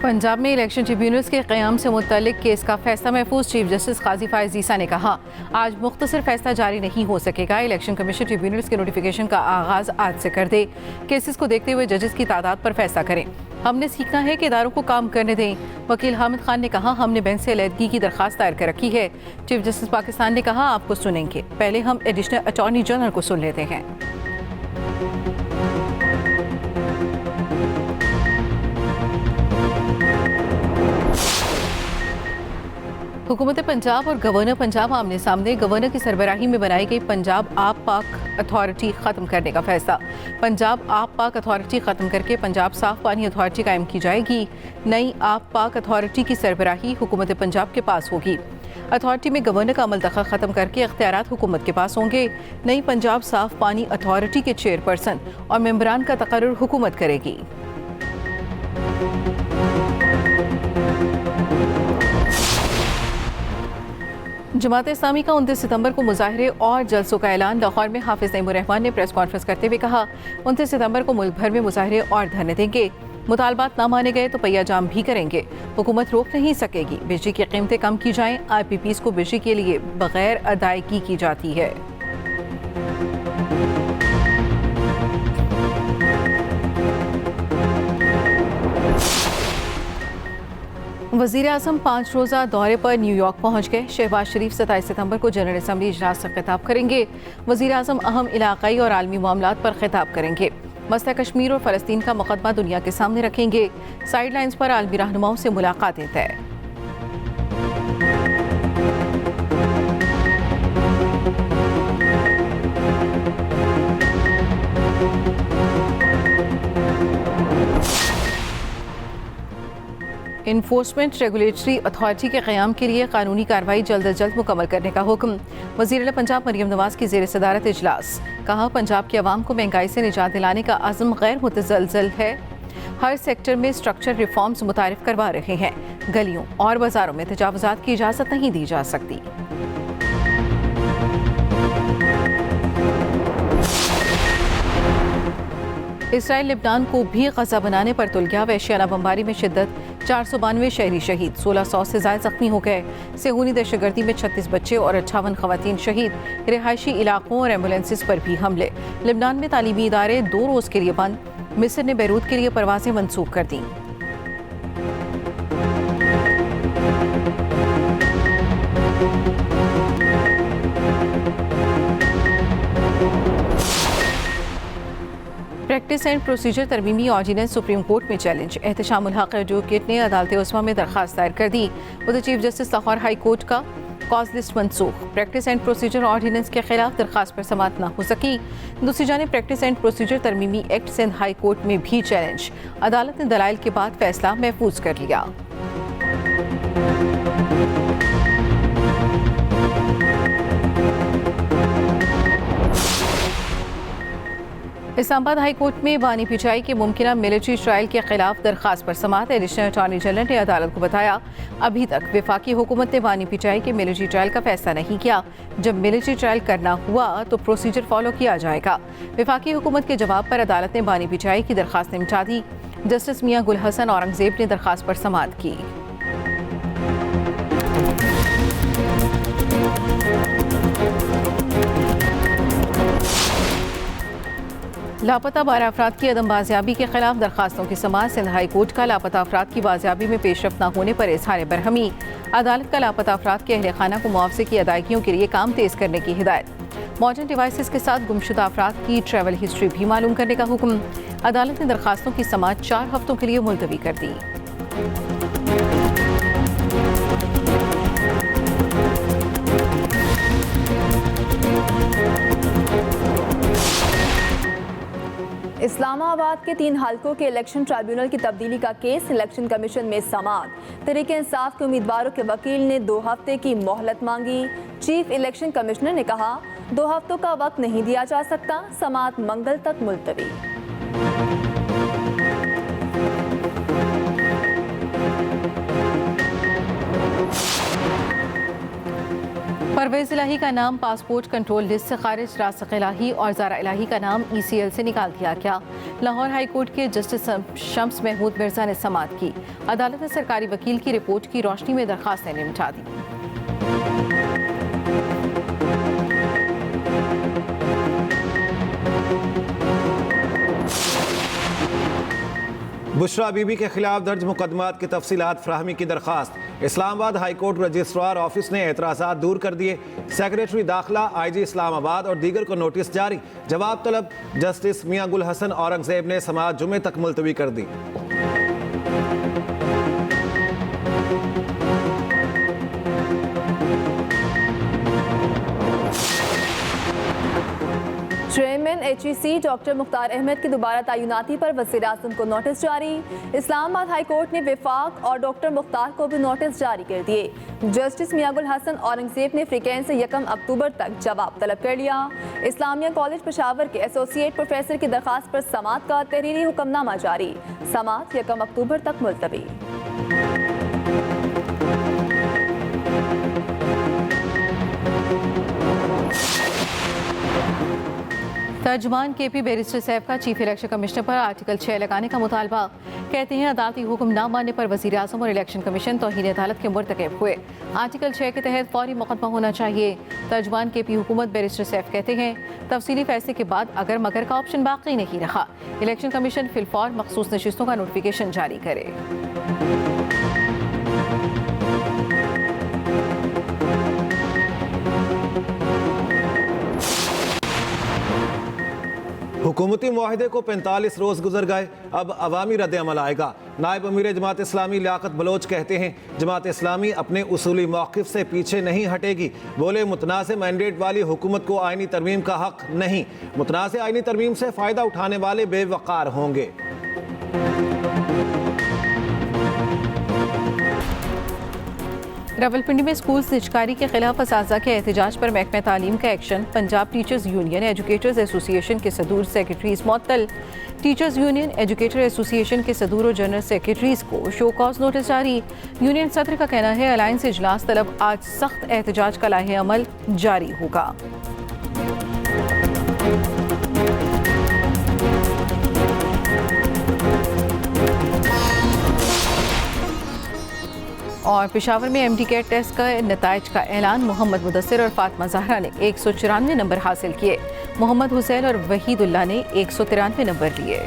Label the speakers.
Speaker 1: पंजाब में election tribunals के क़याम से मुतल्लिक केस का फैसला महफूज। चीफ जस्टिस काजी फायज़ ईसा ने कहा, आज मुख्तसर फैसला जारी नहीं हो सकेगा। इलेक्शन कमीशन ट्रिब्यूनल्स के नोटिफिकेशन का आगाज़ आज से कर दे। केसेस को देखते हुए जजेस की तादाद पर फैसला करें। हमने सीखना है कि इदारों को काम करने दें। वकील हामिद खान ने कहा, हमने बेंच से अलहदगी की दरख्वास्त दायर कर रखी है। चीफ जस्टिस पाकिस्तान ने कहा, आपको सुनेंगे, पहले हम एडिशनल अटॉर्नी जनरल को सुन लेते हैं। हुकूमत पंजाब और गवर्नर पंजाब आमने सामने। गवर्नर की सरबराही में बनाई गई पंजाब आप पाक अथॉरिटी ख़त्म करने का फैसला। पंजाब आप पाक अथॉरिटी ख़त्म करके पंजाब साफ पानी अथॉरिटी कायम की जाएगी। नई आप पाक अथॉरिटी की सरबराही हुकूमत पंजाब के पास होगी। अथॉरिटी में गवर्नर का अमल दखल ख़त्म करके इख्तियारात हुकूमत के पास होंगे। नई पंजाब साफ पानी अथॉरिटी के चेयरपर्सन और मेंबरान का तकर्रुर हुकूमत करेगी। जमात इस्लामी का 29 सितंबर को मुजाहरे और जलसों का ऐलान। लाहौर में हाफिज नईमुर रहमान ने प्रेस कॉन्फ्रेंस करते हुए कहा, 29 सितंबर को मुल्क भर में मुजाहरे और धरने देंगे। मुतालबात ना माने गए तो पहिया जाम भी करेंगे। हुकूमत रोक नहीं सकेगी। बिजली की कीमतें कम की जाएं। IPPs को बिजली के लिए बगैर अदायगी की जाती है। वज़ीर आज़म 5 रोज़ा दौरे पर न्यूयॉर्क पहुँच गए। शहबाज शरीफ 27 सितंबर को जनरल असम्बली इजलास से खिताब करेंगे। वज़ीर आज़म अहम इलाक़ाई और आलमी मामलात पर खिताब करेंगे। मसला कश्मीर और फ़लस्तीन का मुक़दमा दुनिया के सामने रखेंगे। साइड लाइन्स पर आलमी रहनुमाओं से मुलाकातें तय। इन्फोर्समेंट रेगुलेटरी अथॉरिटी के क़याम के लिए कानूनी कार्रवाई जल्द अज जल्द मुकम्मल करने का हुक्म। वज़ीर आला पंजाब मरियम नवाज की ज़ेर सदारत इजलास। कहा, पंजाब की आवाम को महंगाई से निजात दिलाने का अज़्म गैर मुतज़लज़ल है। हर सेक्टर में स्ट्रक्चर रिफॉर्म्स मुतारिफ करवा रहे हैं। गलियों और बाजारों में तजावुज़ात की इजाज़त नहीं दी जा सकती। इसराइल लेबनान को भी गजा बनाने पर तुल गया। वहशियाना बमबारी में शिद्दत, 492 शहरी शहीद, 1600 से ज़ायद ज़ख्मी हो गए। सेहूनी दहशतगर्दी में 36 बच्चे और 58 खवातीन शहीद। रिहायशी इलाकों और एम्बुलेंसेस पर भी हमले। लेबनान में तालीमी इदारे 2 रोज़ के लिए बंद। मिस्र ने बैरूत के लिए परवाज़ें मनसूख कर दी। प्रैक्टिस एंड प्रोसीजर तरमीमी ऑर्डिनेंस सुप्रीम कोर्ट में चैलेंज। एहतशामुल हक एडवोकेट ने अदालत उस्मा में दरखास्त दायर कर दी। उधर chief justice Lahore high court का cause list Mansukh. Practice and procedure ordinance के खिलाफ दरखास्त पर समाअत न हो सकी। दूसरी जानिब प्रैक्टिस एंड प्रोसीजर तरमीमी एक्ट सिंध हाई कोर्ट में भी चैलेंज। अदालत ने दलाइल के बाद फैसला महफूज कर लिया। इस्लामाबाद हाई कोर्ट में बानी पिचाई के मुमकिना मिलिट्री ट्रायल के खिलाफ दरखास्त पर समाअत। एडिशनल अटॉर्नी जनरल ने अदालत को बताया, अभी तक वफाकी हुकूमत ने बानी पिचाई के मिलिट्री ट्रायल का फैसला नहीं किया। जब मिलिट्री ट्रायल करना हुआ तो प्रोसीजर फॉलो किया जाएगा। वफाकी हुकूमत के जवाब पर अदालत ने बानी पिचाई की दरखास्त निपटा दी। जस्टिस मियां गुल हसन औरंगजेब ने दरखास्त पर समाअत की। लापता 12 अफराद की अदम बाजियाबी के खिलाफ दरखास्तों की समाअत। सिंध हाई कोर्ट का लापता अफराद की बाजियाबी में पेशरफ न होने पर इजहार बरहमी। अदालत का लापता अफराद के अहले खाना को मुआवजे की अदायगियों के लिए काम तेज करने की हिदायत। मॉडर्न डिवाइसेस के साथ गुमशुदा अफराद की ट्रैवल हिस्ट्री भी मालूम करने का हुक्म। अदालत ने दरखास्तों की समाअत 4 हफ्तों के लिए मुलतवी कर दी।
Speaker 2: इस्लामाबाद के 3 हलकों के इलेक्शन ट्राइब्यूनल की तब्दीली का केस इलेक्शन कमीशन में समाअत। तहरीक इंसाफ के उम्मीदवारों के वकील ने 2 हफ्ते की मोहलत मांगी। चीफ इलेक्शन कमिश्नर ने कहा, 2 हफ्तों का वक्त नहीं दिया जा सकता। समाअत मंगल तक मुलतवी।
Speaker 1: परवेज इलाही का नाम पासपोर्ट कंट्रोल लिस्ट से खारिज, रासिक इलाही और ज़ारा इलाही का नाम ECL से निकाल दिया गया। लाहौर हाई कोर्ट के जस्टिस शम्स महमूद मिर्जा ने समाअत की। अदालत ने सरकारी वकील की रिपोर्ट की रोशनी में दरख्वास्तें निपटा दी।
Speaker 3: बुशरा बीबी के खिलाफ दर्ज मुकदमात की तफसीलात फराहमी की दरख्वास्त। Islamabad high court registrar office ने एतराज़ात दूर कर दिए। सेक्रेटरी दाखिला, IG इस्लामाबाद और दीगर को नोटिस जारी। जवाब तलब। जस्टिस मियां गुल हसन औरंगजेब ने समाअत जुमे तक मुलतवी कर दी।
Speaker 2: Chairman HEC doctor Mukhtar Ahmad की दोबारा तैनाती पर वज़ीर-ए-आज़म को नोटिस जारी। इस्लामाबाद हाई कोर्ट ने वफाक और डॉक्टर मुख्तार को भी नोटिस जारी कर दिए। जस्टिस मियां गुल हसन औरंगजेब ने फ्रीकेंस से 1 अक्टूबर तक जवाब तलब कर लिया। इस्लामिया कॉलेज पेशावर के एसोसिएट प्रोफेसर की दरख्वास्त पर समाअत का तहरीरी हुक्मनामा जारी। समाअत 1 अक्टूबर तक मुलतवी।
Speaker 1: तर्जुमान KP बैरिस्टर सैफ का चीफ इलेक्शन कमिश्नर पर आर्टिकल 6 लगाने का मुतालबा। कहते हैं अदालती हुक्म ना मानने पर वज़ीर-ए-आज़म और इलेक्शन कमीशन तौहीन अदालत के मुर्तकब हुए। आर्टिकल 6 के तहत फौरी मुकदमा होना चाहिए। तर्जुमान KP हुकूमत बैरिस्टर सैफ कहते हैं तफसीली फैसले के बाद अगर मगर का ऑप्शन बाकी नहीं रहा, इलेक्शन कमीशन फिलफौर मखसूस नशिस्तों का नोटिफिकेशन जारी करे।
Speaker 3: हुकूमती मुआहदे को 45 रोज गुजर गए, अब अवामी रद्द अमल आएगा। नायब अमीर जमात इस्लामी लियाकत बलोच कहते हैं जमात इस्लामी अपने उसूली मौक़िफ़ से पीछे नहीं हटेगी। बोले मुतनाज़ मैंडेट वाली हुकूमत को आइनी तरमीम का हक नहीं, मुतनाज़ आइनी तरमीम से फ़ायदा उठाने वाले बेवक़ार होंगे।
Speaker 1: रावलपिंडी में स्कूल निजकारी के खिलाफ असातिज़ा के एहतजाज पर महकमा तालीम का action. Punjab teachers union educators association के सदूर सेक्रेटरीज मुअत्तल। टीचर्स यूनियन एजुकेटर एसोसिएशन के सदूर और जनरल सेक्रेटरीज को शो कॉज नोटिस जारी। यूनियन सदर का कहना है अलायंस इजलास तलब आज सख्त एहतजाज का लाहे अमल जारी होगा। और पेशावर में MD-कैट टेस्ट का नताइज का ऐलान। मोहम्मद मुदस्सिर और फातिमा ज़हरा ने 194 नंबर हासिल किए। मोहम्मद हुसैन और वहीदुल्लाह ने 193 नंबर लिए।